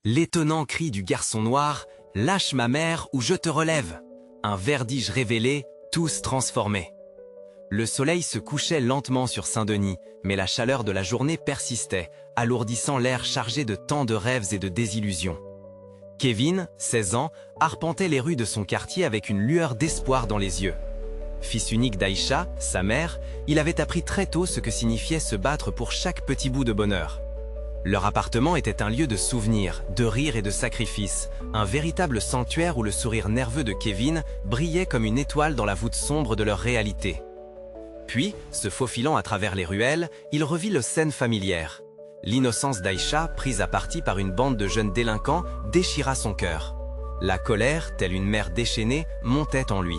L'étonnant cri du garçon noir « Lâche ma mère ou je te relève !» Un verdige révélé, tous transformés. Le soleil se couchait lentement sur Saint-Denis, mais la chaleur de la journée persistait, alourdissant l'air chargé de tant de rêves et de désillusions. Kevin, 16 ans, arpentait les rues de son quartier avec une lueur d'espoir dans les yeux. Fils unique d'Aïcha, sa mère, il avait appris très tôt ce que signifiait se battre pour chaque petit bout de bonheur. Leur appartement était un lieu de souvenirs, de rires et de sacrifices, un véritable sanctuaire où le sourire nerveux de Kevin brillait comme une étoile dans la voûte sombre de leur réalité. Puis, se faufilant à travers les ruelles, il revit les scènes familières. L'innocence d'Aïcha, prise à partie par une bande de jeunes délinquants, déchira son cœur. La colère, telle une mère déchaînée, montait en lui.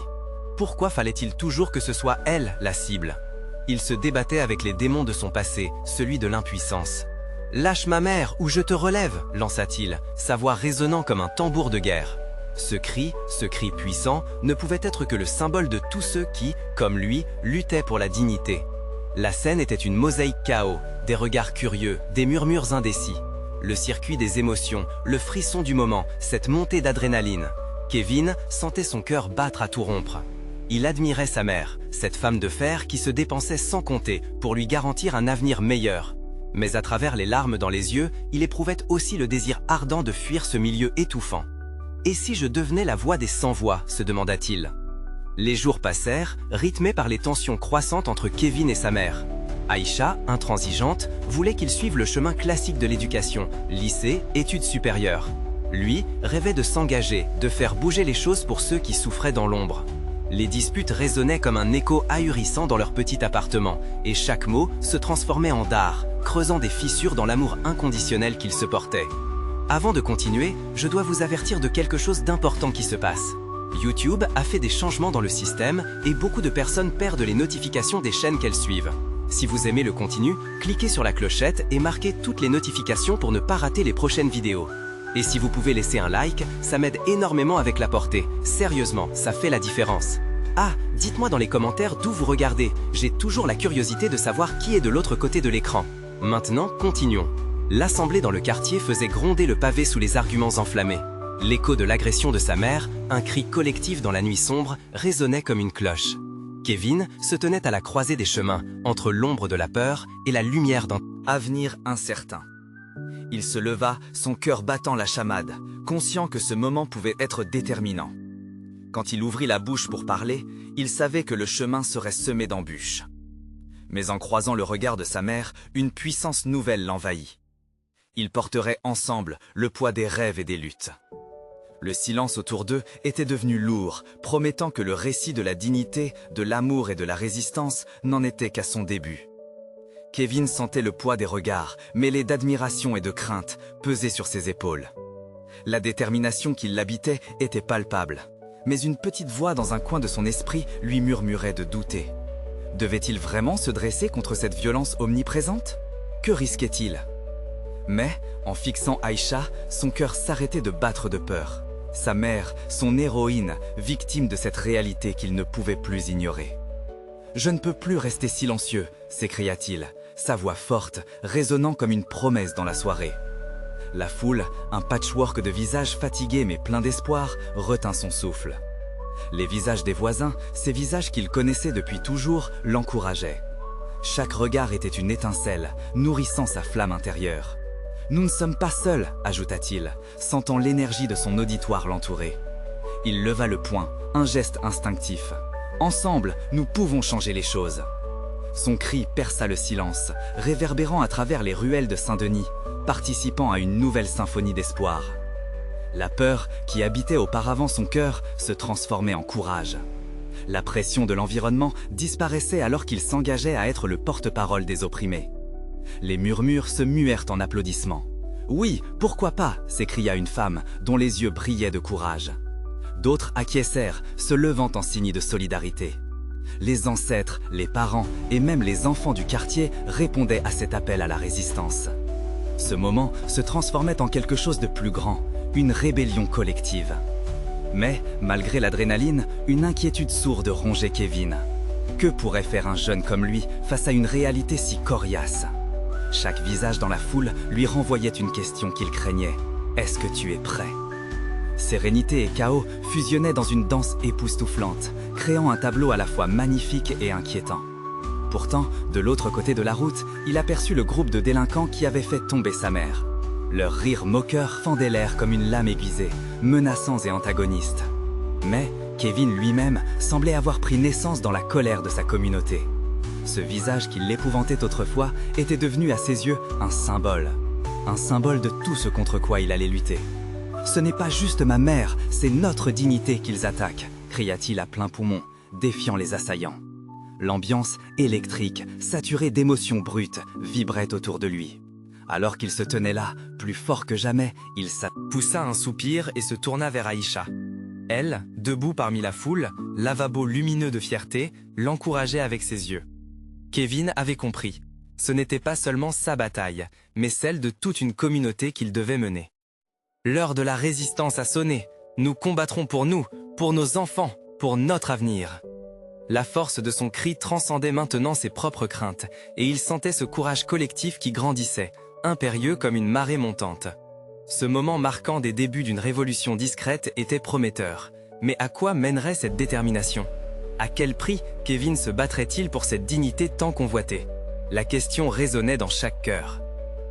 Pourquoi fallait-il toujours que ce soit elle la cible? Il se débattait avec les démons de son passé, celui de l'impuissance. « Lâche ma mère ou je te relève !» lança-t-il, sa voix résonnant comme un tambour de guerre. Ce cri puissant, ne pouvait être que le symbole de tous ceux qui, comme lui, luttaient pour la dignité. La scène était une mosaïque chaos, des regards curieux, des murmures indécis. Le circuit des émotions, le frisson du moment, cette montée d'adrénaline. Kevin sentait son cœur battre à tout rompre. Il admirait sa mère, cette femme de fer qui se dépensait sans compter pour lui garantir un avenir meilleur. Mais à travers les larmes dans les yeux, il éprouvait aussi le désir ardent de fuir ce milieu étouffant. « Et si je devenais la voix des sans-voix » se demanda-t-il. Les jours passèrent, rythmés par les tensions croissantes entre Kevin et sa mère. Aïcha, intransigeante, voulait qu'il suive le chemin classique de l'éducation, lycée, études supérieures. Lui rêvait de s'engager, de faire bouger les choses pour ceux qui souffraient dans l'ombre. Les disputes résonnaient comme un écho ahurissant dans leur petit appartement, et chaque mot se transformait en dard, creusant des fissures dans l'amour inconditionnel qu'ils se portaient. Avant de continuer, je dois vous avertir de quelque chose d'important qui se passe. YouTube a fait des changements dans le système et beaucoup de personnes perdent les notifications des chaînes qu'elles suivent. Si vous aimez le contenu, cliquez sur la clochette et marquez toutes les notifications pour ne pas rater les prochaines vidéos. Et si vous pouvez laisser un like, ça m'aide énormément avec la portée. Sérieusement, ça fait la différence. Ah, dites-moi dans les commentaires d'où vous regardez. J'ai toujours la curiosité de savoir qui est de l'autre côté de l'écran. Maintenant, continuons. L'assemblée dans le quartier faisait gronder le pavé sous les arguments enflammés. L'écho de l'agression de sa mère, un cri collectif dans la nuit sombre, résonnait comme une cloche. Kevin se tenait à la croisée des chemins, entre l'ombre de la peur et la lumière d'un avenir incertain. Il se leva, son cœur battant la chamade, conscient que ce moment pouvait être déterminant. Quand il ouvrit la bouche pour parler, il savait que le chemin serait semé d'embûches. Mais en croisant le regard de sa mère, une puissance nouvelle l'envahit. Ils porteraient ensemble le poids des rêves et des luttes. Le silence autour d'eux était devenu lourd, promettant que le récit de la dignité, de l'amour et de la résistance n'en était qu'à son début. Kevin sentait le poids des regards, mêlés d'admiration et de crainte, peser sur ses épaules. La détermination qui l'habitait était palpable, mais une petite voix dans un coin de son esprit lui murmurait de douter. Devait-il vraiment se dresser contre cette violence omniprésente? Que risquait-il? Mais, en fixant Aïcha, son cœur s'arrêtait de battre de peur. Sa mère, son héroïne, victime de cette réalité qu'il ne pouvait plus ignorer. « Je ne peux plus rester silencieux », s'écria-t-il, sa voix forte, résonnant comme une promesse dans la soirée. La foule, un patchwork de visages fatigués mais pleins d'espoir, retint son souffle. Les visages des voisins, ces visages qu'il connaissait depuis toujours, l'encourageaient. Chaque regard était une étincelle, nourrissant sa flamme intérieure. « Nous ne sommes pas seuls », ajouta-t-il, sentant l'énergie de son auditoire l'entourer. Il leva le poing, un geste instinctif. « Ensemble, nous pouvons changer les choses !» Son cri perça le silence, réverbérant à travers les ruelles de Saint-Denis, participant à une nouvelle symphonie d'espoir. La peur, qui habitait auparavant son cœur, se transformait en courage. La pression de l'environnement disparaissait alors qu'il s'engageait à être le porte-parole des opprimés. Les murmures se muèrent en applaudissements. « Oui, pourquoi pas » s'écria une femme, dont les yeux brillaient de courage. D'autres acquiescèrent, se levant en signe de solidarité. Les ancêtres, les parents et même les enfants du quartier répondaient à cet appel à la résistance. Ce moment se transformait en quelque chose de plus grand, une rébellion collective. Mais, malgré l'adrénaline, une inquiétude sourde rongeait Kevin. Que pourrait faire un jeune comme lui face à une réalité si coriace? Chaque visage dans la foule lui renvoyait une question qu'il craignait. Est-ce que tu es prêt? Sérénité et chaos fusionnaient dans une danse époustouflante, créant un tableau à la fois magnifique et inquiétant. Pourtant, de l'autre côté de la route, il aperçut le groupe de délinquants qui avait fait tomber sa mère. Leur rire moqueur fendait l'air comme une lame aiguisée, menaçants et antagonistes. Mais Kevin lui-même semblait avoir pris naissance dans la colère de sa communauté. Ce visage qui l'épouvantait autrefois était devenu à ses yeux un symbole de tout ce contre quoi il allait lutter. « Ce n'est pas juste ma mère, c'est notre dignité qu'ils attaquent !» cria-t-il à plein poumon, défiant les assaillants. L'ambiance électrique, saturée d'émotions brutes, vibrait autour de lui. Alors qu'il se tenait là, plus fort que jamais, il poussa un soupir et se tourna vers Aïcha. Elle, debout parmi la foule, lavabo lumineux de fierté, l'encourageait avec ses yeux. Kevin avait compris. Ce n'était pas seulement sa bataille, mais celle de toute une communauté qu'il devait mener. L'heure de la résistance a sonné. Nous combattrons pour nous, pour nos enfants, pour notre avenir. La force de son cri transcendait maintenant ses propres craintes, et il sentait ce courage collectif qui grandissait, impérieux comme une marée montante. Ce moment marquant des débuts d'une révolution discrète était prometteur. Mais à quoi mènerait cette détermination? À quel prix Kevin se battrait-il pour cette dignité tant convoitée? La question résonnait dans chaque cœur.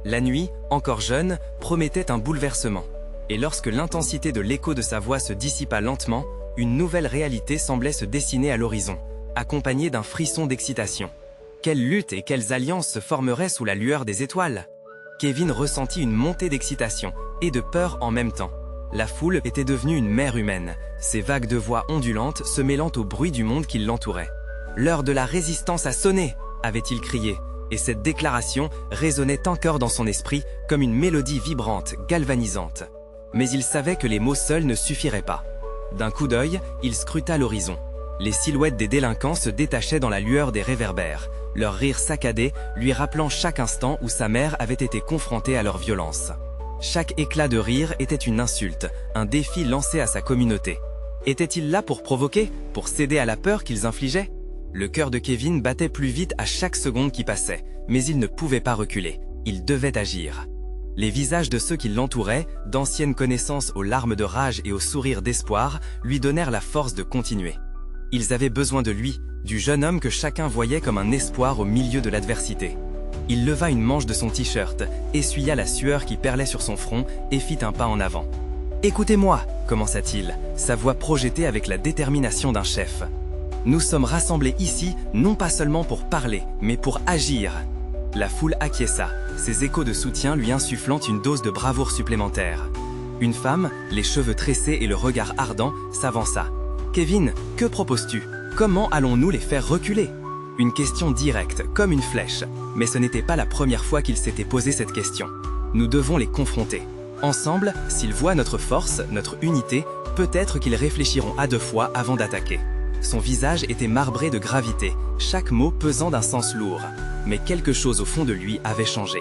La nuit, encore jeune, promettait un bouleversement. Et lorsque l'intensité de l'écho de sa voix se dissipa lentement, une nouvelle réalité semblait se dessiner à l'horizon, accompagnée d'un frisson d'excitation. Quelle lutte et quelles alliances se formeraient sous la lueur des étoiles? Kevin ressentit une montée d'excitation et de peur en même temps. La foule était devenue une mer humaine, ses vagues de voix ondulantes se mêlant au bruit du monde qui l'entourait. « L'heure de la résistance a sonné !» avait-il crié, et cette déclaration résonnait encore dans son esprit comme une mélodie vibrante, galvanisante. Mais il savait que les mots seuls ne suffiraient pas. D'un coup d'œil, il scruta l'horizon. Les silhouettes des délinquants se détachaient dans la lueur des réverbères, leur rire saccadé lui rappelant chaque instant où sa mère avait été confrontée à leur violence. Chaque éclat de rire était une insulte, un défi lancé à sa communauté. Était-il là pour provoquer, pour céder à la peur qu'ils infligeaient? Le cœur de Kevin battait plus vite à chaque seconde qui passait, mais il ne pouvait pas reculer, il devait agir. Les visages de ceux qui l'entouraient, d'anciennes connaissances aux larmes de rage et aux sourires d'espoir, lui donnèrent la force de continuer. Ils avaient besoin de lui, du jeune homme que chacun voyait comme un espoir au milieu de l'adversité. Il leva une manche de son t-shirt, essuya la sueur qui perlait sur son front et fit un pas en avant. « Écoutez-moi » commença-t-il, sa voix projetée avec la détermination d'un chef. « Nous sommes rassemblés ici, non pas seulement pour parler, mais pour agir. » La foule acquiesça, ses échos de soutien lui insufflant une dose de bravoure supplémentaire. Une femme, les cheveux tressés et le regard ardent, s'avança. « Kevin, que proposes-tu? Comment allons-nous les faire reculer ?» Une question directe, comme une flèche. Mais ce n'était pas la première fois qu'il s'était posé cette question. Nous devons les confronter. Ensemble, s'ils voient notre force, notre unité, peut-être qu'ils réfléchiront à deux fois avant d'attaquer. Son visage était marbré de gravité, chaque mot pesant d'un sens lourd. Mais quelque chose au fond de lui avait changé.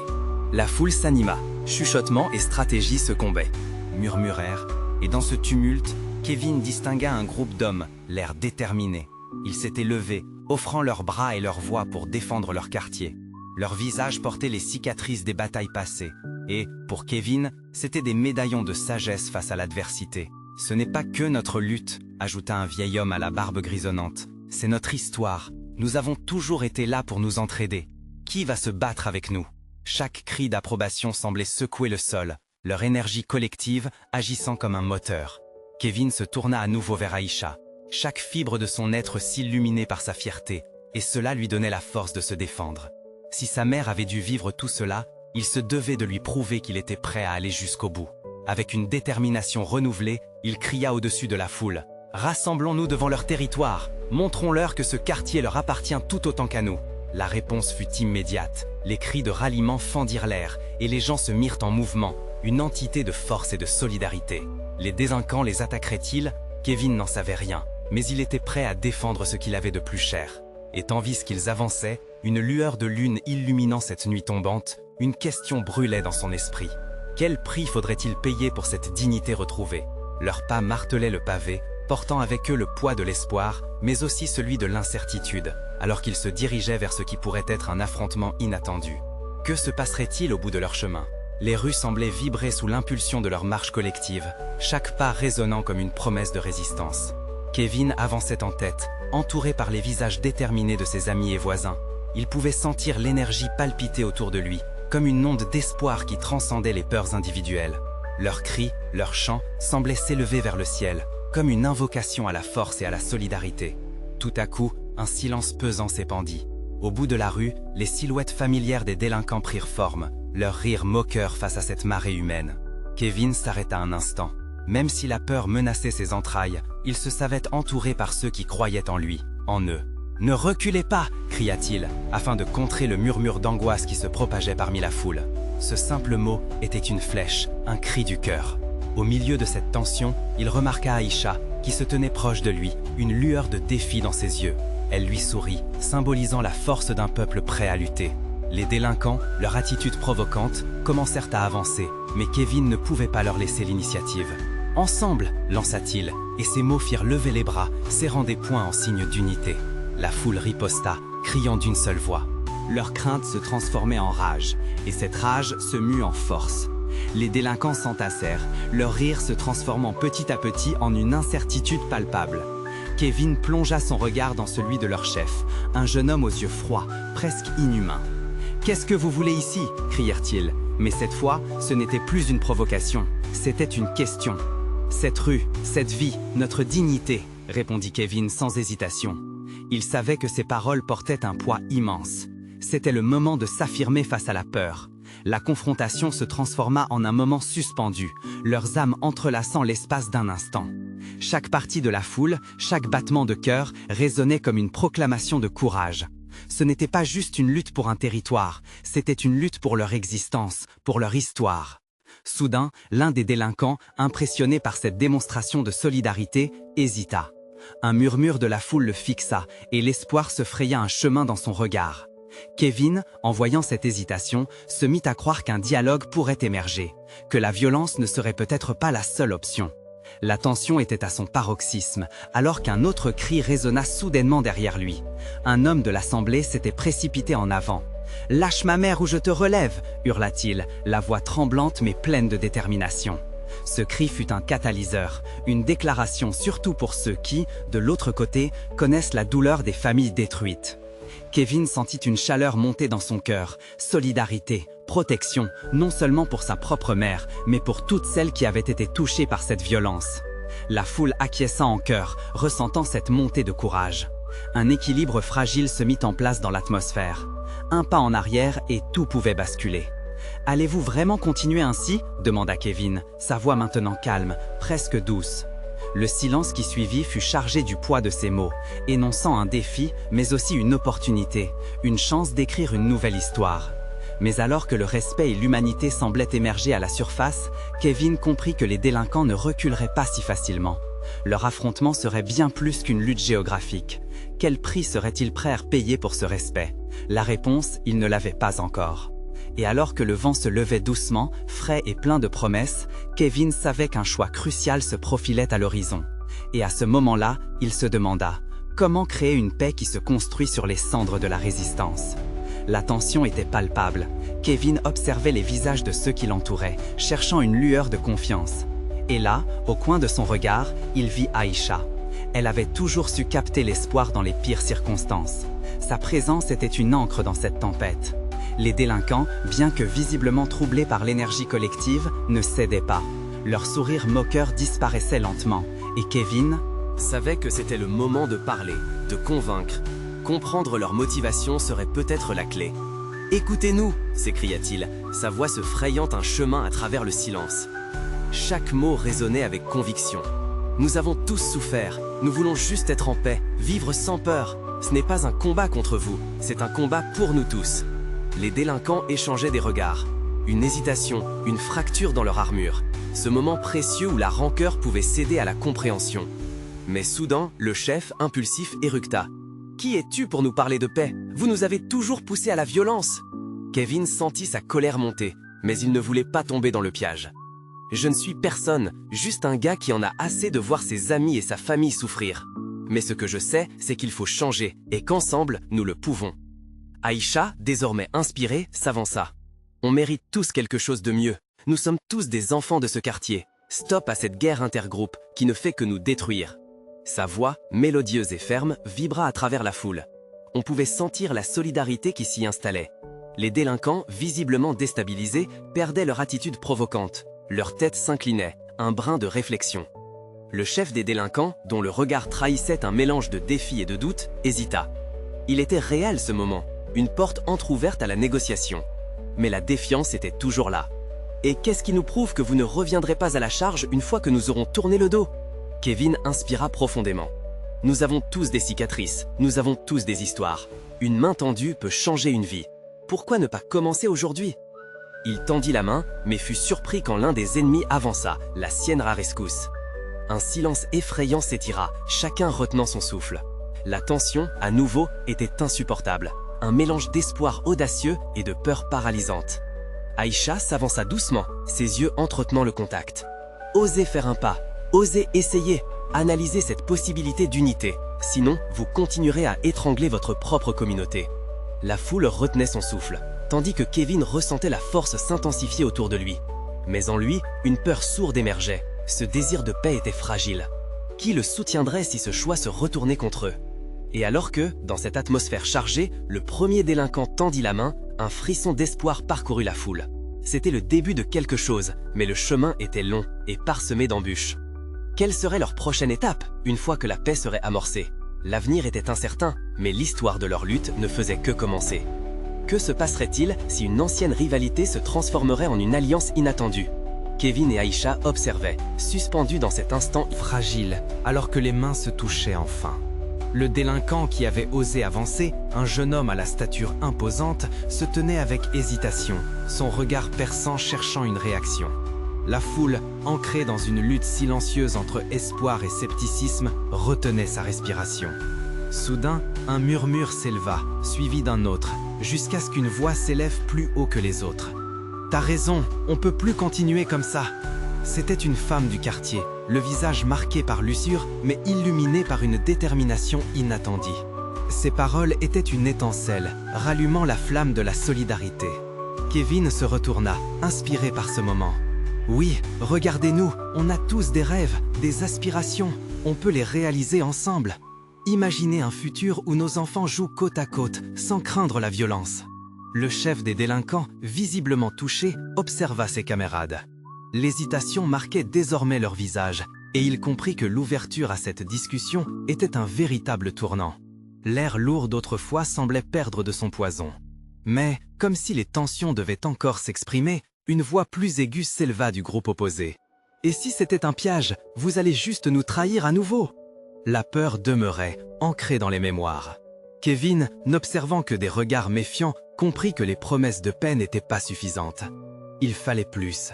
La foule s'anima, chuchotements et stratégies se combaient. Murmurèrent, et dans ce tumulte, Kevin distingua un groupe d'hommes, l'air déterminés. Ils s'étaient levés, offrant leurs bras et leurs voix pour défendre leur quartier. Leurs visages portaient les cicatrices des batailles passées. Et, pour Kevin, c'étaient des médaillons de sagesse face à l'adversité. « Ce n'est pas que notre lutte », ajouta un vieil homme à la barbe grisonnante. « C'est notre histoire. Nous avons toujours été là pour nous entraider. Qui va se battre avec nous ?» Chaque cri d'approbation semblait secouer le sol, leur énergie collective agissant comme un moteur. Kevin se tourna à nouveau vers Aïcha. Chaque fibre de son être s'illuminait par sa fierté, et cela lui donnait la force de se défendre. Si sa mère avait dû vivre tout cela, il se devait de lui prouver qu'il était prêt à aller jusqu'au bout. Avec une détermination renouvelée, il cria au-dessus de la foule. « Rassemblons-nous devant leur territoire, montrons-leur que ce quartier leur appartient tout autant qu'à nous. » La réponse fut immédiate. Les cris de ralliement fendirent l'air, et les gens se mirent en mouvement, une entité de force et de solidarité. Les délinquants les attaqueraient-ils? Kevin n'en savait rien, mais il était prêt à défendre ce qu'il avait de plus cher. Et tandis qu'ils avançaient, une lueur de lune illuminant cette nuit tombante, une question brûlait dans son esprit. Quel prix faudrait-il payer pour cette dignité retrouvée? Leurs pas martelaient le pavé, portant avec eux le poids de l'espoir, mais aussi celui de l'incertitude, alors qu'ils se dirigeaient vers ce qui pourrait être un affrontement inattendu. Que se passerait-il au bout de leur chemin? Les rues semblaient vibrer sous l'impulsion de leur marche collective, chaque pas résonnant comme une promesse de résistance. Kevin avançait en tête, entouré par les visages déterminés de ses amis et voisins. Il pouvait sentir l'énergie palpiter autour de lui, comme une onde d'espoir qui transcendait les peurs individuelles. Leurs cris, leurs chants semblaient s'élever vers le ciel, comme une invocation à la force et à la solidarité. Tout à coup, un silence pesant s'épandit. Au bout de la rue, les silhouettes familières des délinquants prirent forme, leur rire moqueur face à cette marée humaine. Kevin s'arrêta un instant. Même si la peur menaçait ses entrailles, il se savait entouré par ceux qui croyaient en lui, en eux. « Ne reculez pas !» cria-t-il, afin de contrer le murmure d'angoisse qui se propageait parmi la foule. Ce simple mot était une flèche, un cri du cœur. Au milieu de cette tension, il remarqua Aïcha, qui se tenait proche de lui, une lueur de défi dans ses yeux. Elle lui sourit, symbolisant la force d'un peuple prêt à lutter. Les délinquants, leur attitude provocante, commencèrent à avancer, mais Kevin ne pouvait pas leur laisser l'initiative. « Ensemble !» lança-t-il, et ses mots firent lever les bras, serrant des poings en signe d'unité. La foule riposta, criant d'une seule voix. Leur crainte se transformait en rage, et cette rage se mue en force. Les délinquants s'entassèrent, leur rire se transformant petit à petit en une incertitude palpable. Kevin plongea son regard dans celui de leur chef, un jeune homme aux yeux froids, presque inhumain. « Qu'est-ce que vous voulez ici » crièrent-ils. Mais cette fois, ce n'était plus une provocation, c'était une question. « Cette rue, cette vie, notre dignité » répondit Kevin sans hésitation. Il savait que ses paroles portaient un poids immense. C'était le moment de s'affirmer face à la peur. La confrontation se transforma en un moment suspendu, leurs âmes entrelaçant l'espace d'un instant. Chaque partie de la foule, chaque battement de cœur résonnait comme une proclamation de courage. Ce n'était pas juste une lutte pour un territoire, c'était une lutte pour leur existence, pour leur histoire. Soudain, l'un des délinquants, impressionné par cette démonstration de solidarité, hésita. Un murmure de la foule le fixa et l'espoir se fraya un chemin dans son regard. Kevin, en voyant cette hésitation, se mit à croire qu'un dialogue pourrait émerger, que la violence ne serait peut-être pas la seule option. La tension était à son paroxysme, alors qu'un autre cri résonna soudainement derrière lui. Un homme de l'assemblée s'était précipité en avant. « Lâche ma mère ou je te relève !» hurla-t-il, la voix tremblante mais pleine de détermination. Ce cri fut un catalyseur, une déclaration surtout pour ceux qui, de l'autre côté, connaissent la douleur des familles détruites. Kevin sentit une chaleur monter dans son cœur, solidarité, protection, non seulement pour sa propre mère, mais pour toutes celles qui avaient été touchées par cette violence. La foule acquiesça en chœur, ressentant cette montée de courage. Un équilibre fragile se mit en place dans l'atmosphère. Un pas en arrière et tout pouvait basculer. « Allez-vous vraiment continuer ainsi ?» demanda Kevin, sa voix maintenant calme, presque douce. Le silence qui suivit fut chargé du poids de ces mots, énonçant un défi, mais aussi une opportunité, une chance d'écrire une nouvelle histoire. Mais alors que le respect et l'humanité semblaient émerger à la surface, Kevin comprit que les délinquants ne reculeraient pas si facilement. Leur affrontement serait bien plus qu'une lutte géographique. Quel prix serait-il prêt à payer pour ce respect? La réponse, il ne l'avait pas encore. Et alors que le vent se levait doucement, frais et plein de promesses, Kevin savait qu'un choix crucial se profilait à l'horizon. Et à ce moment-là, il se demanda « Comment créer une paix qui se construit sur les cendres de la résistance ?» La tension était palpable. Kevin observait les visages de ceux qui l'entouraient, cherchant une lueur de confiance. Et là, au coin de son regard, il vit Aïcha. Elle avait toujours su capter l'espoir dans les pires circonstances. Sa présence était une ancre dans cette tempête. Les délinquants, bien que visiblement troublés par l'énergie collective, ne cédaient pas. Leur sourire moqueur disparaissait lentement, et Kevin savait que c'était le moment de parler, de convaincre. Comprendre leur motivation serait peut-être la clé. « Écoutez-nous !» s'écria-t-il, sa voix se frayant un chemin à travers le silence. Chaque mot résonnait avec conviction. « Nous avons tous souffert, nous voulons juste être en paix, vivre sans peur. Ce n'est pas un combat contre vous, c'est un combat pour nous tous. » Les délinquants échangeaient des regards. Une hésitation, une fracture dans leur armure. Ce moment précieux où la rancœur pouvait céder à la compréhension. Mais soudain, le chef, impulsif, éructa. « Qui es-tu pour nous parler de paix? Vous nous avez toujours poussés à la violence !» Kevin sentit sa colère monter, mais il ne voulait pas tomber dans le piège. « Je ne suis personne, juste un gars qui en a assez de voir ses amis et sa famille souffrir. Mais ce que je sais, c'est qu'il faut changer, et qu'ensemble, nous le pouvons. » Aïcha, désormais inspirée, s'avança. « On mérite tous quelque chose de mieux. Nous sommes tous des enfants de ce quartier. Stop à cette guerre intergroupe qui ne fait que nous détruire. Sa voix, mélodieuse et ferme, vibra à travers la foule. On pouvait sentir la solidarité qui s'y installait. Les délinquants, visiblement déstabilisés, perdaient leur attitude provocante. Leur tête s'inclinait, un brin de réflexion. Le chef des délinquants, dont le regard trahissait un mélange de défi et de doute, hésita. Il était réel ce moment, une porte entr'ouverte à la négociation. Mais la défiance était toujours là. Et qu'est-ce qui nous prouve que vous ne reviendrez pas à la charge une fois que nous aurons tourné le dos? Kevin inspira profondément. Nous avons tous des cicatrices, nous avons tous des histoires. Une main tendue peut changer une vie. Pourquoi ne pas commencer aujourd'hui? Il tendit la main, mais fut surpris quand l'un des ennemis avança, la Sierra Rescousse. Un silence effrayant s'étira, chacun retenant son souffle. La tension, à nouveau, était insupportable. Un mélange d'espoir audacieux et de peur paralysante. Aïcha s'avança doucement, ses yeux entretenant le contact. Osez faire un pas, osez essayer, analysez cette possibilité d'unité. Sinon, vous continuerez à étrangler votre propre communauté. La foule retenait son souffle, tandis que Kevin ressentait la force s'intensifier autour de lui. Mais en lui, une peur sourde émergeait. Ce désir de paix était fragile. Qui le soutiendrait si ce choix se retournait contre eux? Et alors que, dans cette atmosphère chargée, le premier délinquant tendit la main, un frisson d'espoir parcourut la foule. C'était le début de quelque chose, mais le chemin était long et parsemé d'embûches. Quelle serait leur prochaine étape, une fois que la paix serait amorcée? L'avenir était incertain, mais l'histoire de leur lutte ne faisait que commencer. Que se passerait-il si une ancienne rivalité se transformerait en une alliance inattendue? Kevin et Aïcha observaient, suspendus dans cet instant fragile, alors que les mains se touchaient enfin. Le délinquant qui avait osé avancer, un jeune homme à la stature imposante, se tenait avec hésitation, son regard perçant cherchant une réaction. La foule, ancrée dans une lutte silencieuse entre espoir et scepticisme, retenait sa respiration. Soudain, un murmure s'éleva, suivi d'un autre, jusqu'à ce qu'une voix s'élève plus haut que les autres. « T'as raison, on peut plus continuer comme ça !» C'était une femme du quartier, le visage marqué par l'usure, mais illuminé par une détermination inattendue. Ses paroles étaient une étincelle, rallumant la flamme de la solidarité. Kevin se retourna, inspiré par ce moment. Oui, regardez-nous, on a tous des rêves, des aspirations, on peut les réaliser ensemble. Imaginez un futur où nos enfants jouent côte à côte, sans craindre la violence. Le chef des délinquants, visiblement touché, observa ses camarades. L'hésitation marquait désormais leur visage, et il comprit que l'ouverture à cette discussion était un véritable tournant. L'air lourd d'autrefois semblait perdre de son poison. Mais, comme si les tensions devaient encore s'exprimer, une voix plus aiguë s'éleva du groupe opposé. « Et si c'était un piège, vous allez juste nous trahir à nouveau ?» La peur demeurait, ancrée dans les mémoires. Kevin, n'observant que des regards méfiants, comprit que les promesses de paix n'étaient pas suffisantes. Il fallait plus.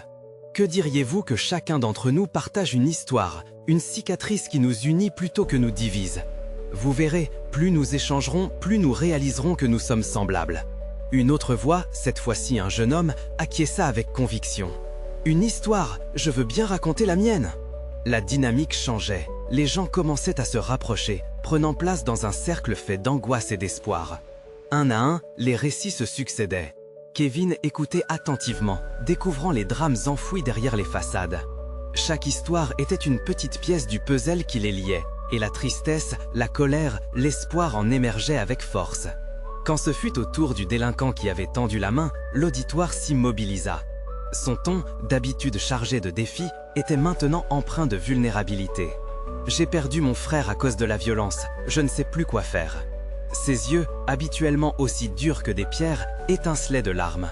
Que diriez-vous que chacun d'entre nous partage une histoire, une cicatrice qui nous unit plutôt que nous divise? Vous verrez, plus nous échangerons, plus nous réaliserons que nous sommes semblables. Une autre voix, cette fois-ci un jeune homme, acquiesça avec conviction. Une histoire, je veux bien raconter la mienne. La dynamique changeait, les gens commençaient à se rapprocher, prenant place dans un cercle fait d'angoisse et d'espoir. Un à un, les récits se succédaient. Kevin écoutait attentivement, découvrant les drames enfouis derrière les façades. Chaque histoire était une petite pièce du puzzle qui les liait, et la tristesse, la colère, l'espoir en émergeaient avec force. Quand ce fut au tour du délinquant qui avait tendu la main, l'auditoire s'immobilisa. Son ton, d'habitude chargé de défis, était maintenant empreint de vulnérabilité. « J'ai perdu mon frère à cause de la violence, je ne sais plus quoi faire. » Ses yeux, habituellement aussi durs que des pierres, étincelaient de larmes.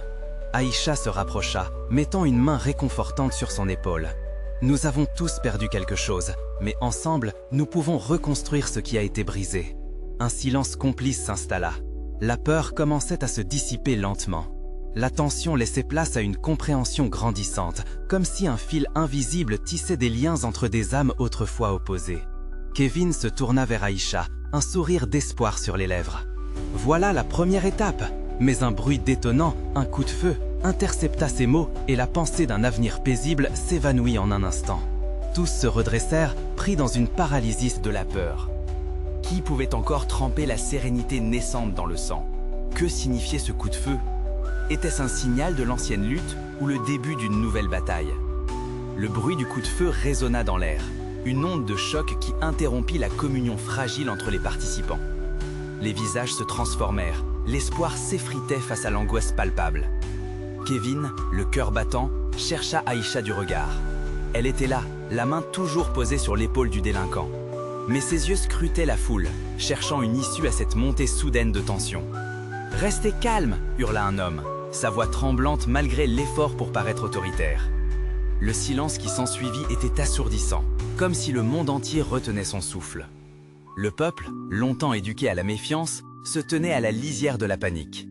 Aïcha se rapprocha, mettant une main réconfortante sur son épaule. « Nous avons tous perdu quelque chose, mais ensemble, nous pouvons reconstruire ce qui a été brisé. » Un silence complice s'installa. La peur commençait à se dissiper lentement. La tension laissait place à une compréhension grandissante, comme si un fil invisible tissait des liens entre des âmes autrefois opposées. Kevin se tourna vers Aïcha, un sourire d'espoir sur les lèvres. Voilà la première étape, mais un bruit détonnant, un coup de feu, intercepta ces mots et la pensée d'un avenir paisible s'évanouit en un instant. Tous se redressèrent, pris dans une paralysie de la peur. Qui pouvait encore tremper la sérénité naissante dans le sang? Que signifiait ce coup de feu? Était-ce un signal de l'ancienne lutte ou le début d'une nouvelle bataille? Le bruit du coup de feu résonna dans l'air, une onde de choc qui interrompit la communion fragile entre les participants. Les visages se transformèrent, l'espoir s'effritait face à l'angoisse palpable. Kevin, le cœur battant, chercha Aïcha du regard. Elle était là, la main toujours posée sur l'épaule du délinquant. Mais ses yeux scrutaient la foule, cherchant une issue à cette montée soudaine de tension. « Restez calme !» hurla un homme, sa voix tremblante malgré l'effort pour paraître autoritaire. Le silence qui s'ensuivit était assourdissant, comme si le monde entier retenait son souffle. Le peuple, longtemps éduqué à la méfiance, se tenait à la lisière de la panique.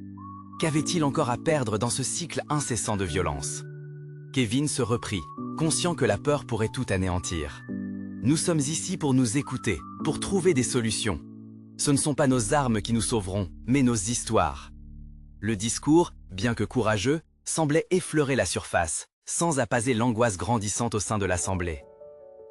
Qu'avait-il encore à perdre dans ce cycle incessant de violence? Kevin se reprit, conscient que la peur pourrait tout anéantir. Nous sommes ici pour nous écouter, pour trouver des solutions. Ce ne sont pas nos armes qui nous sauveront, mais nos histoires. Le discours, bien que courageux, semblait effleurer la surface, sans apaiser l'angoisse grandissante au sein de l'assemblée.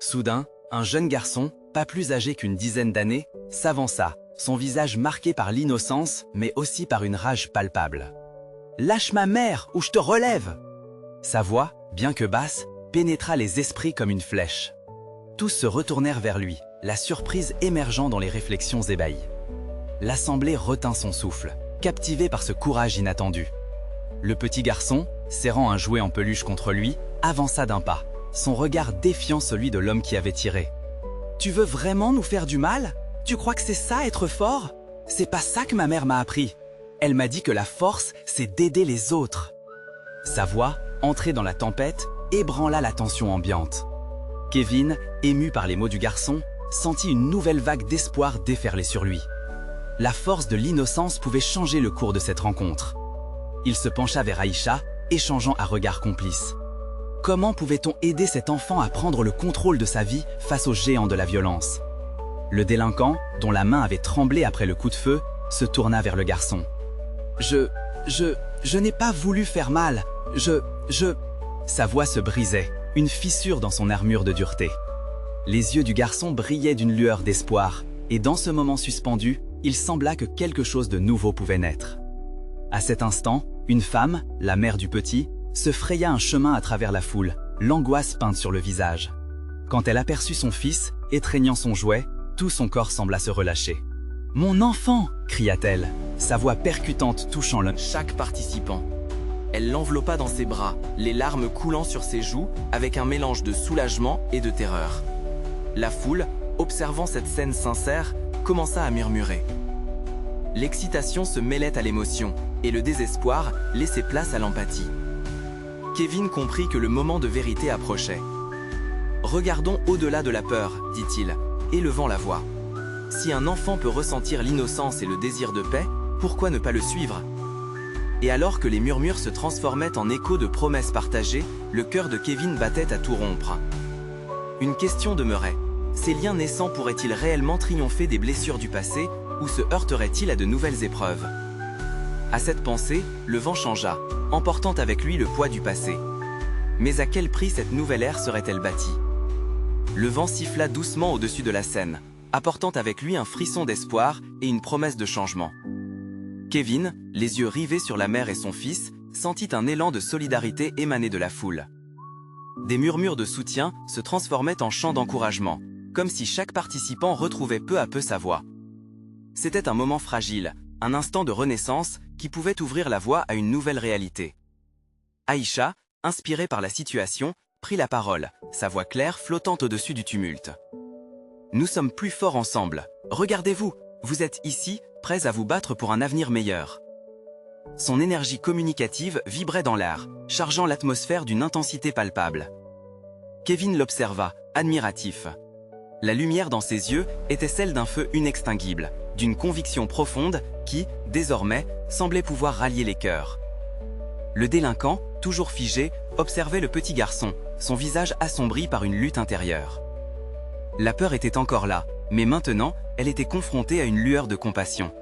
Soudain, un jeune garçon, pas plus âgé qu'une dizaine d'années, s'avança, son visage marqué par l'innocence, mais aussi par une rage palpable. « Lâche ma mère, ou je te relève !» Sa voix, bien que basse, pénétra les esprits comme une flèche. Tous se retournèrent vers lui, la surprise émergeant dans les réflexions ébahies. L'assemblée retint son souffle, captivée par ce courage inattendu. Le petit garçon, serrant un jouet en peluche contre lui, avança d'un pas, son regard défiant celui de l'homme qui avait tiré. « Tu veux vraiment nous faire du mal? Tu crois que c'est ça être fort? C'est pas ça que ma mère m'a appris. Elle m'a dit que la force, c'est d'aider les autres. » Sa voix, entrée dans la tempête, ébranla la tension ambiante. Kevin, ému par les mots du garçon, sentit une nouvelle vague d'espoir déferler sur lui. La force de l'innocence pouvait changer le cours de cette rencontre. Il se pencha vers Aïcha, échangeant un regard complice. Comment pouvait-on aider cet enfant à prendre le contrôle de sa vie face aux géants de la violence? Le délinquant, dont la main avait tremblé après le coup de feu, se tourna vers le garçon. Je n'ai pas voulu faire mal. Sa voix se brisait, une fissure dans son armure de dureté. Les yeux du garçon brillaient d'une lueur d'espoir, et dans ce moment suspendu, il sembla que quelque chose de nouveau pouvait naître. À cet instant, une femme, la mère du petit, se fraya un chemin à travers la foule, l'angoisse peinte sur le visage. Quand elle aperçut son fils, étreignant son jouet, tout son corps sembla se relâcher. « Mon enfant !» cria-t-elle, sa voix percutante touchant chaque participant. Elle l'enveloppa dans ses bras, les larmes coulant sur ses joues, avec un mélange de soulagement et de terreur. La foule, observant cette scène sincère, commença à murmurer. L'excitation se mêlait à l'émotion, et le désespoir laissait place à l'empathie. Kevin comprit que le moment de vérité approchait. « Regardons au-delà de la peur, dit-il, élevant la voix. Si un enfant peut ressentir l'innocence et le désir de paix, pourquoi ne pas le suivre ?» Et alors que les murmures se transformaient en échos de promesses partagées, le cœur de Kevin battait à tout rompre. Une question demeurait. Ces liens naissants pourraient-ils réellement triompher des blessures du passé ou se heurteraient-ils à de nouvelles épreuves? À cette pensée, le vent changea, emportant avec lui le poids du passé. Mais à quel prix cette nouvelle ère serait-elle bâtie? Le vent siffla doucement au-dessus de la scène, apportant avec lui un frisson d'espoir et une promesse de changement. Kevin, les yeux rivés sur la mère et son fils, sentit un élan de solidarité émaner de la foule. Des murmures de soutien se transformaient en chants d'encouragement, comme si chaque participant retrouvait peu à peu sa voix. C'était un moment fragile, un instant de renaissance qui pouvait ouvrir la voie à une nouvelle réalité. Aïcha, inspirée par la situation, prit la parole, sa voix claire flottant au-dessus du tumulte. « Nous sommes plus forts ensemble. Regardez-vous, vous êtes ici, prêts à vous battre pour un avenir meilleur. » Son énergie communicative vibrait dans l'air, chargeant l'atmosphère d'une intensité palpable. Kevin l'observa, admiratif. La lumière dans ses yeux était celle d'un feu inextinguible, d'une conviction profonde qui, désormais, semblait pouvoir rallier les cœurs. Le délinquant, toujours figé, observait le petit garçon, son visage assombri par une lutte intérieure. La peur était encore là, mais maintenant, elle était confrontée à une lueur de compassion.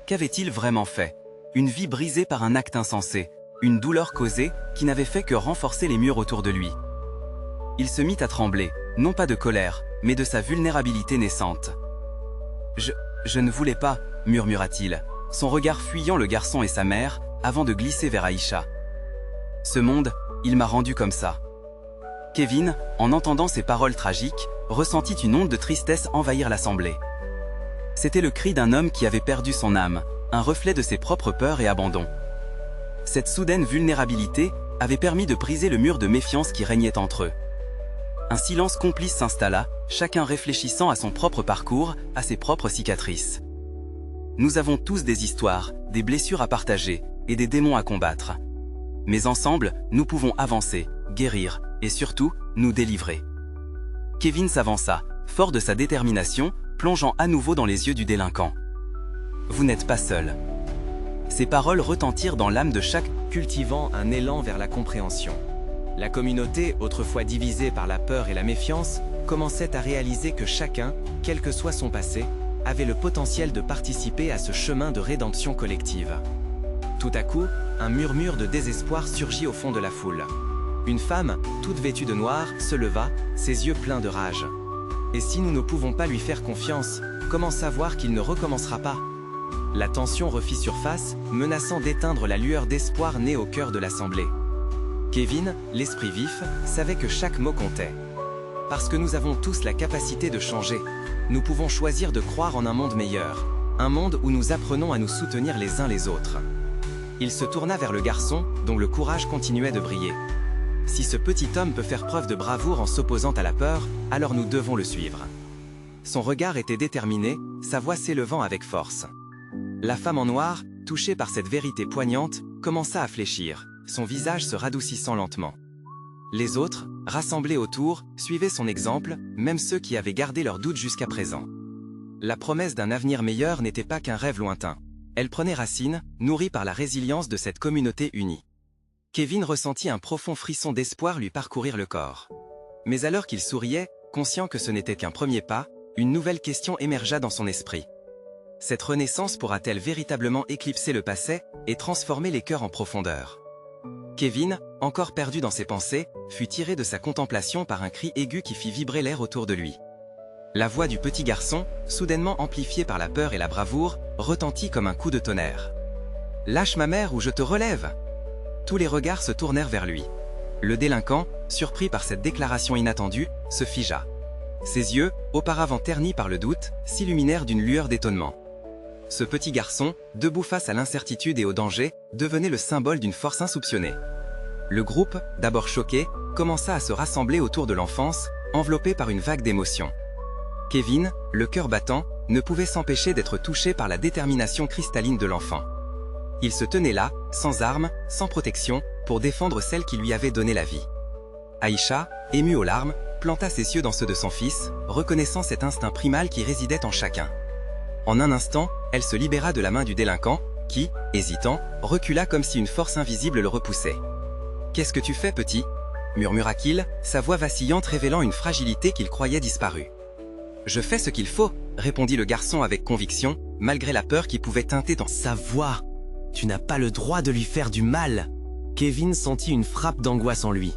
Qu'avait-il vraiment fait? Une vie brisée par un acte insensé, une douleur causée qui n'avait fait que renforcer les murs autour de lui. Il se mit à trembler, non pas de colère, mais de sa vulnérabilité naissante. « Je ne voulais pas », murmura-t-il, son regard fuyant le garçon et sa mère, avant de glisser vers Aïcha. Ce monde, il m'a rendu comme ça. Kevin, en entendant ces paroles tragiques, ressentit une onde de tristesse envahir l'assemblée. C'était le cri d'un homme qui avait perdu son âme, un reflet de ses propres peurs et abandons. Cette soudaine vulnérabilité avait permis de briser le mur de méfiance qui régnait entre eux. Un silence complice s'installa, chacun réfléchissant à son propre parcours, à ses propres cicatrices. Nous avons tous des histoires, des blessures à partager et des démons à combattre. Mais ensemble, nous pouvons avancer, guérir et surtout, nous délivrer. Kevin s'avança, fort de sa détermination, plongeant à nouveau dans les yeux du délinquant. Vous n'êtes pas seul. Ces paroles retentirent dans l'âme de chaque, cultivant un élan vers la compréhension. La communauté, autrefois divisée par la peur et la méfiance, commençait à réaliser que chacun, quel que soit son passé, avait le potentiel de participer à ce chemin de rédemption collective. Tout à coup, un murmure de désespoir surgit au fond de la foule. Une femme, toute vêtue de noir, se leva, ses yeux pleins de rage. Et si nous ne pouvons pas lui faire confiance, comment savoir qu'il ne recommencera pas? La tension refit surface, menaçant d'éteindre la lueur d'espoir née au cœur de l'assemblée. Kevin, l'esprit vif, savait que chaque mot comptait. Parce que nous avons tous la capacité de changer, nous pouvons choisir de croire en un monde meilleur, un monde où nous apprenons à nous soutenir les uns les autres. Il se tourna vers le garçon, dont le courage continuait de briller. Si ce petit homme peut faire preuve de bravoure en s'opposant à la peur, alors nous devons le suivre. Son regard était déterminé, sa voix s'élevant avec force. La femme en noir, touchée par cette vérité poignante, commença à fléchir, son visage se radoucissant lentement. Les autres, rassemblés autour, suivaient son exemple, même ceux qui avaient gardé leurs doutes jusqu'à présent. La promesse d'un avenir meilleur n'était pas qu'un rêve lointain. Elle prenait racine, nourrie par la résilience de cette communauté unie. Kevin ressentit un profond frisson d'espoir lui parcourir le corps. Mais alors qu'il souriait, conscient que ce n'était qu'un premier pas, une nouvelle question émergea dans son esprit. Cette renaissance pourra-t-elle véritablement éclipser le passé et transformer les cœurs en profondeur? Kevin, encore perdu dans ses pensées, fut tiré de sa contemplation par un cri aigu qui fit vibrer l'air autour de lui. La voix du petit garçon, soudainement amplifiée par la peur et la bravoure, retentit comme un coup de tonnerre. « Lâche ma mère ou je te relève !» Tous les regards se tournèrent vers lui. Le délinquant, surpris par cette déclaration inattendue, se figea. Ses yeux, auparavant ternis par le doute, s'illuminèrent d'une lueur d'étonnement. Ce petit garçon, debout face à l'incertitude et au danger, devenait le symbole d'une force insoupçonnée. Le groupe, d'abord choqué, commença à se rassembler autour de l'enfance, enveloppé par une vague d'émotions. Kevin, le cœur battant, ne pouvait s'empêcher d'être touché par la détermination cristalline de l'enfant. Il se tenait là, sans armes, sans protection, pour défendre celle qui lui avait donné la vie. Aïcha, émue aux larmes, planta ses yeux dans ceux de son fils, reconnaissant cet instinct primal qui résidait en chacun. En un instant, elle se libéra de la main du délinquant, qui, hésitant, recula comme si une force invisible le repoussait. « Qu'est-ce que tu fais, petit » murmura-t-il, sa voix vacillante révélant une fragilité qu'il croyait disparue. « Je fais ce qu'il faut » répondit le garçon avec conviction, malgré la peur qui pouvait teinter dans sa voix. « Tu n'as pas le droit de lui faire du mal » Kevin sentit une frappe d'angoisse en lui.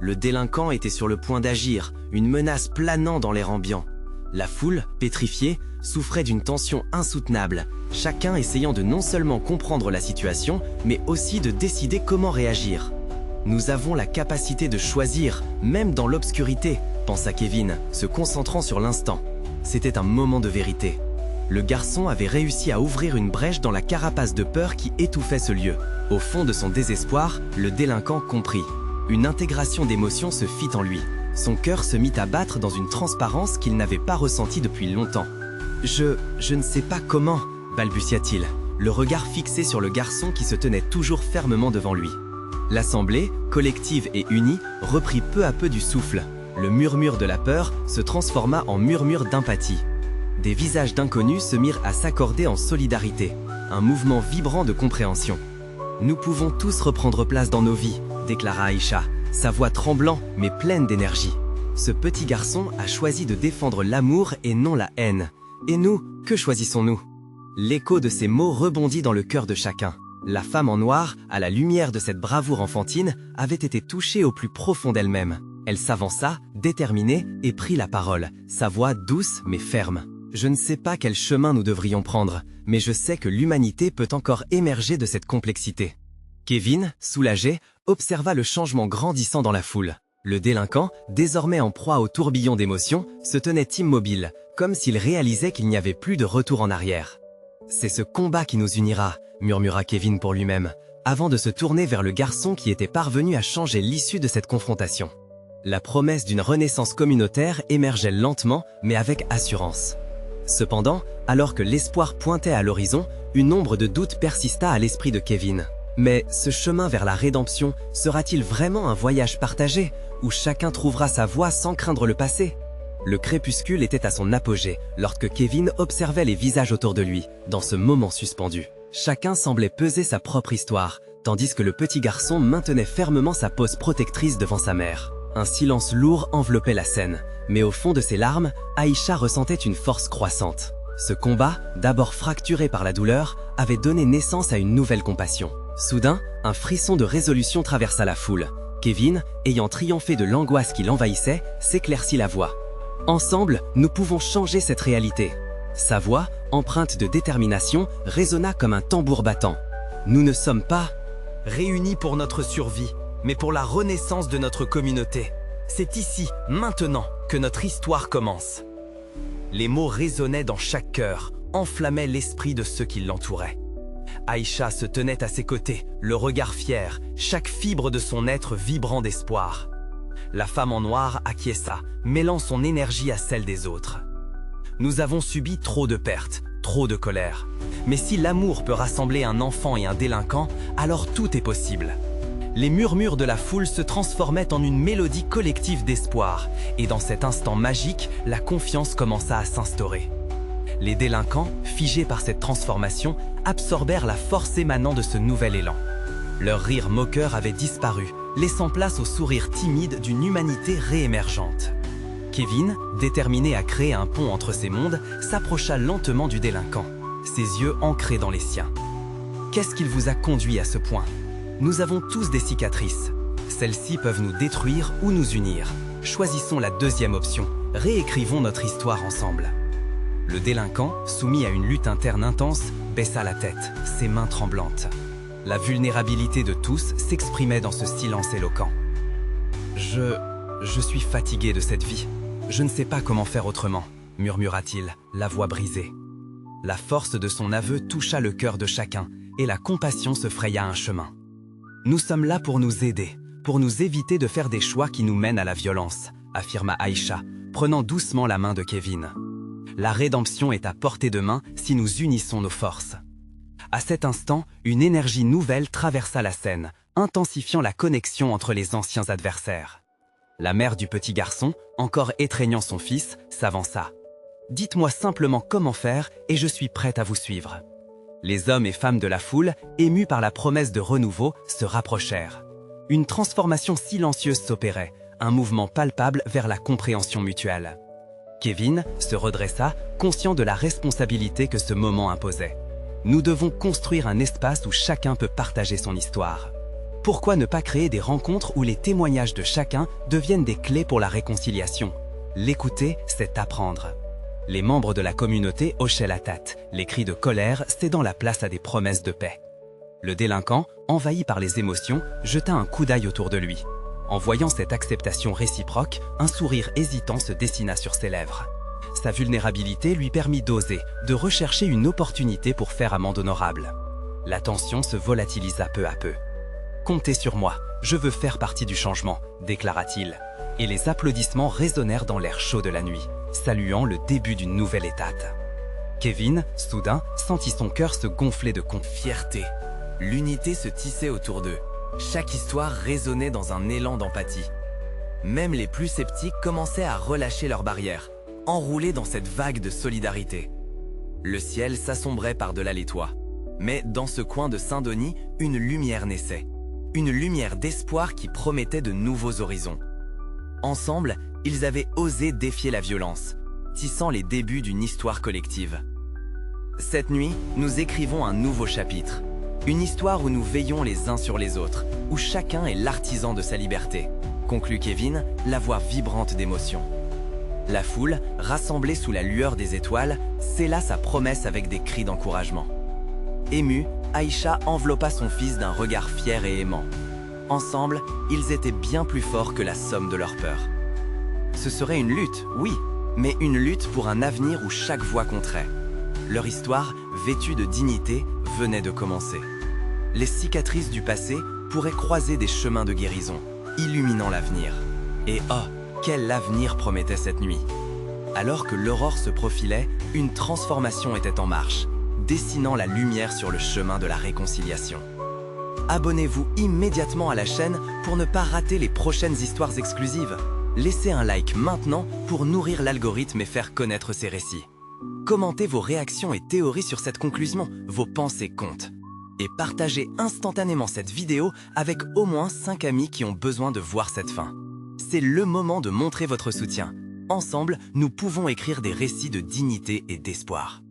Le délinquant était sur le point d'agir, une menace planant dans l'air ambiant. La foule, pétrifiée, souffrait d'une tension insoutenable, chacun essayant de non seulement comprendre la situation, mais aussi de décider comment réagir. « Nous avons la capacité de choisir, même dans l'obscurité », pensa Kevin, se concentrant sur l'instant. C'était un moment de vérité. Le garçon avait réussi à ouvrir une brèche dans la carapace de peur qui étouffait ce lieu. Au fond de son désespoir, le délinquant comprit. Une intégration d'émotions se fit en lui. Son cœur se mit à battre dans une transparence qu'il n'avait pas ressentie depuis longtemps. « Je ne sais pas comment », balbutia-t-il, le regard fixé sur le garçon qui se tenait toujours fermement devant lui. L'assemblée, collective et unie, reprit peu à peu du souffle. Le murmure de la peur se transforma en murmure d'empathie. Des visages d'inconnus se mirent à s'accorder en solidarité, un mouvement vibrant de compréhension. « Nous pouvons tous reprendre place dans nos vies », déclara Aïcha, sa voix tremblant mais pleine d'énergie. Ce petit garçon a choisi de défendre l'amour et non la haine. Et nous, que choisissons-nous? L'écho de ces mots rebondit dans le cœur de chacun. La femme en noir, à la lumière de cette bravoure enfantine, avait été touchée au plus profond d'elle-même. Elle s'avança, déterminée, et prit la parole, sa voix douce mais ferme. « Je ne sais pas quel chemin nous devrions prendre, mais je sais que l'humanité peut encore émerger de cette complexité. Kevin, soulagé, observa le changement grandissant dans la foule. Le délinquant, désormais en proie au tourbillon d'émotions, se tenait immobile, comme s'il réalisait qu'il n'y avait plus de retour en arrière. « C'est ce combat qui nous unira », murmura Kevin pour lui-même, avant de se tourner vers le garçon qui était parvenu à changer l'issue de cette confrontation. La promesse d'une renaissance communautaire émergeait lentement, mais avec assurance. Cependant, alors que l'espoir pointait à l'horizon, une ombre de doute persista à l'esprit de Kevin. Mais ce chemin vers la rédemption sera-t-il vraiment un voyage partagé, où chacun trouvera sa voie sans craindre le passé? Le crépuscule était à son apogée, lorsque Kevin observait les visages autour de lui, dans ce moment suspendu. Chacun semblait peser sa propre histoire, tandis que le petit garçon maintenait fermement sa pose protectrice devant sa mère. Un silence lourd enveloppait la scène, mais au fond de ses larmes, Aïcha ressentait une force croissante. Ce combat, d'abord fracturé par la douleur, avait donné naissance à une nouvelle compassion. Soudain, un frisson de résolution traversa la foule. Kevin, ayant triomphé de l'angoisse qui l'envahissait, s'éclaircit la voix. « Ensemble, nous pouvons changer cette réalité. » Sa voix, empreinte de détermination, résonna comme un tambour battant. « Nous ne sommes pas réunis pour notre survie, mais pour la renaissance de notre communauté. C'est ici, maintenant, que notre histoire commence. » Les mots résonnaient dans chaque cœur, enflammaient l'esprit de ceux qui l'entouraient. Aïcha se tenait à ses côtés, le regard fier, chaque fibre de son être vibrant d'espoir. La femme en noir acquiesça, mêlant son énergie à celle des autres. Nous avons subi trop de pertes, trop de colère. Mais si l'amour peut rassembler un enfant et un délinquant, alors tout est possible. Les murmures de la foule se transformaient en une mélodie collective d'espoir, et dans cet instant magique, la confiance commença à s'instaurer. Les délinquants, figés par cette transformation, absorbèrent la force émanant de ce nouvel élan. Leur rire moqueur avait disparu, laissant place au sourire timide d'une humanité réémergente. Kevin, déterminé à créer un pont entre ces mondes, s'approcha lentement du délinquant, ses yeux ancrés dans les siens. « Qu'est-ce qui vous a conduit à ce point ? Nous avons tous des cicatrices. Celles-ci peuvent nous détruire ou nous unir. Choisissons la deuxième option, réécrivons notre histoire ensemble. » Le délinquant, soumis à une lutte interne intense, baissa la tête, ses mains tremblantes. La vulnérabilité de tous s'exprimait dans ce silence éloquent. « Je suis fatigué de cette vie. Je ne sais pas comment faire autrement, » murmura-t-il, la voix brisée. La force de son aveu toucha le cœur de chacun, et la compassion se fraya un chemin. « Nous sommes là pour nous aider, pour nous éviter de faire des choix qui nous mènent à la violence, » affirma Aïcha, prenant doucement la main de Kevin. La rédemption est à portée de main si nous unissons nos forces. À cet instant, une énergie nouvelle traversa la scène, intensifiant la connexion entre les anciens adversaires. La mère du petit garçon, encore étreignant son fils, s'avança. « Dites-moi simplement comment faire et je suis prête à vous suivre. » Les hommes et femmes de la foule, émus par la promesse de renouveau, se rapprochèrent. Une transformation silencieuse s'opérait, un mouvement palpable vers la compréhension mutuelle. Kevin se redressa, conscient de la responsabilité que ce moment imposait. Nous devons construire un espace où chacun peut partager son histoire. Pourquoi ne pas créer des rencontres où les témoignages de chacun deviennent des clés pour la réconciliation? L'écouter, c'est apprendre. Les membres de la communauté hochaient la tête, les cris de colère cédant la place à des promesses de paix. Le délinquant, envahi par les émotions, jeta un coup d'œil autour de lui. En voyant cette acceptation réciproque, un sourire hésitant se dessina sur ses lèvres. Sa vulnérabilité lui permit d'oser, de rechercher une opportunité pour faire amende honorable. La tension se volatilisa peu à peu. « Comptez sur moi, je veux faire partie du changement », déclara-t-il. Et les applaudissements résonnèrent dans l'air chaud de la nuit, saluant le début d'une nouvelle étape. Kevin, soudain, sentit son cœur se gonfler de fierté. L'unité se tissait autour d'eux. Chaque histoire résonnait dans un élan d'empathie. Même les plus sceptiques commençaient à relâcher leurs barrières, enroulés dans cette vague de solidarité. Le ciel s'assombrait par-delà les toits. Mais dans ce coin de Saint-Denis, une lumière naissait. Une lumière d'espoir qui promettait de nouveaux horizons. Ensemble, ils avaient osé défier la violence, tissant les débuts d'une histoire collective. Cette nuit, nous écrivons un nouveau chapitre. Une histoire où nous veillons les uns sur les autres, où chacun est l'artisan de sa liberté, conclut Kevin, la voix vibrante d'émotion. La foule, rassemblée sous la lueur des étoiles, scella sa promesse avec des cris d'encouragement. Ému, Aïcha enveloppa son fils d'un regard fier et aimant. Ensemble, ils étaient bien plus forts que la somme de leurs peurs. Ce serait une lutte, oui, mais une lutte pour un avenir où chaque voix compterait. Leur histoire, vêtue de dignité, venait de commencer. Les cicatrices du passé pourraient croiser des chemins de guérison, illuminant l'avenir. Et oh, quel avenir promettait cette nuit! Alors que l'aurore se profilait, une transformation était en marche, dessinant la lumière sur le chemin de la réconciliation. Abonnez-vous immédiatement à la chaîne pour ne pas rater les prochaines histoires exclusives. Laissez un like maintenant pour nourrir l'algorithme et faire connaître ces récits. Commentez vos réactions et théories sur cette conclusion, vos pensées comptent. Et partagez instantanément cette vidéo avec au moins 5 amis qui ont besoin de voir cette fin. C'est le moment de montrer votre soutien. Ensemble, nous pouvons écrire des récits de dignité et d'espoir.